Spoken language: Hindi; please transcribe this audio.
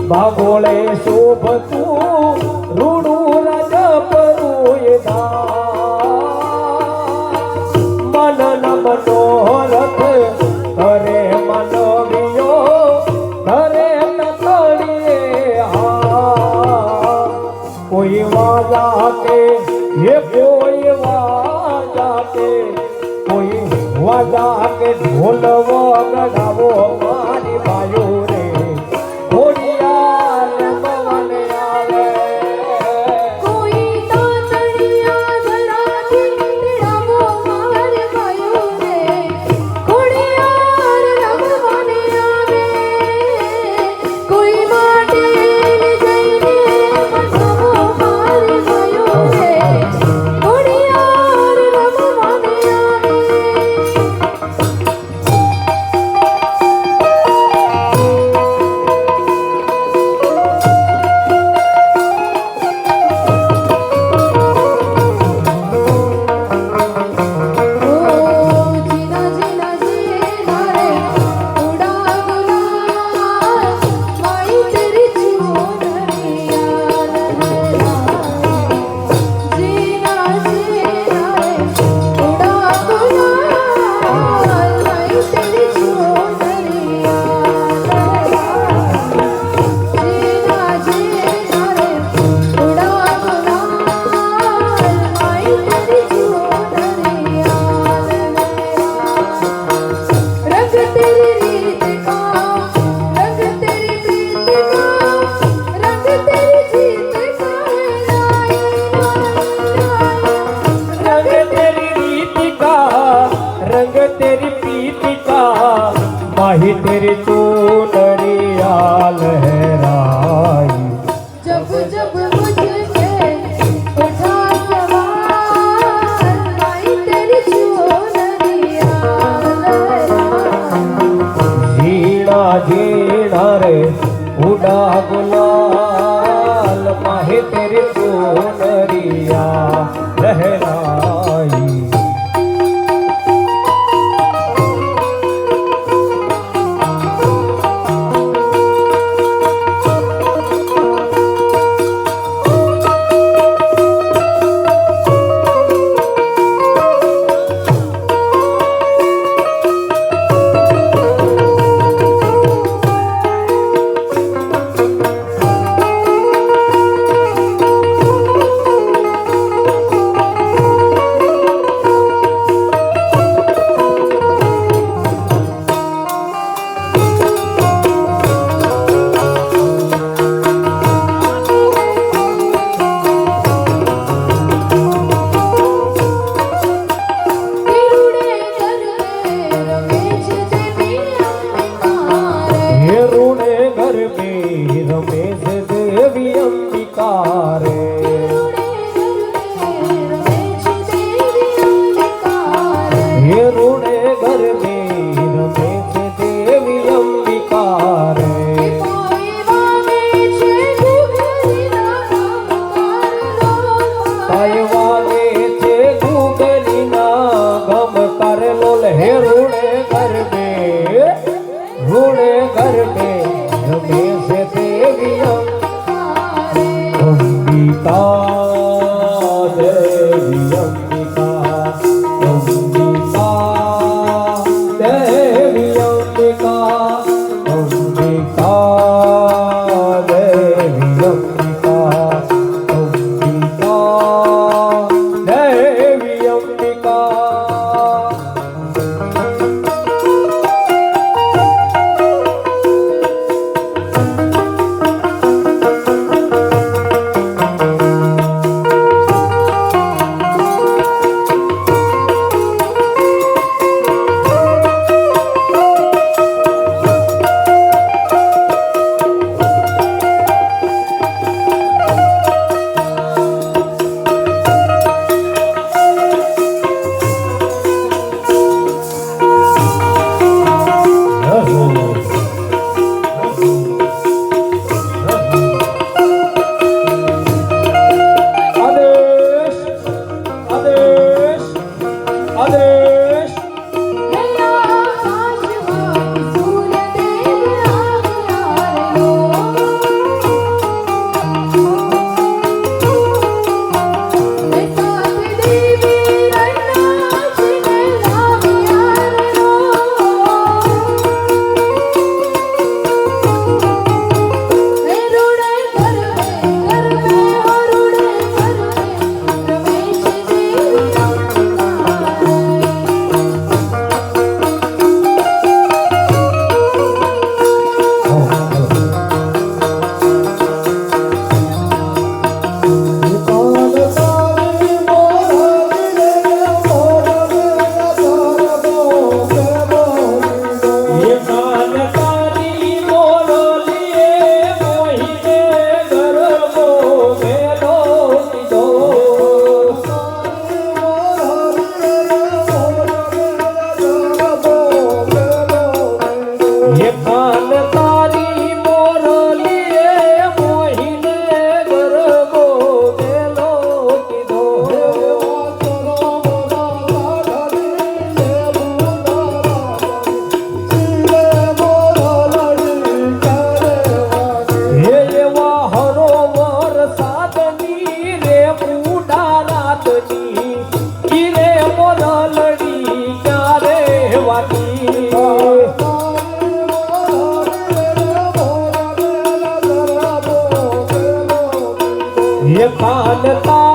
બાગોળે શોભતું રૂડું રજ પરુયદા મન મનોરથ કરે મનવિયો કરે તકડીએ કોઈ વાજા કે ये कोई वाजा के कोई वाजा के ढोल वगड़ावो मारी बायो रे घोड़ियार पवन आवे कोई तातड़िया धराती तिड़ावो मारी बायो रे घोड़ियार रमवन आवे कोई माटे जईने पठावो मारी बायो रे घोड़ियार रमवन आवे रंग तेरी प्रीति का माही तेरी चूनरिया लहराई जब जब मुझसे उठा सवार माई तेरी चूनरिया झीणा झीणा रे उड़ा गुलाल माही तेरी चूनरिया लहराई रमेश देवी अंबिका रे हे रूणे घर में रमेश देवी अंबिका रे पायवागे छे गुगली ना गम कर लोल हे रूणे घर में रमेश देवी ये कान तार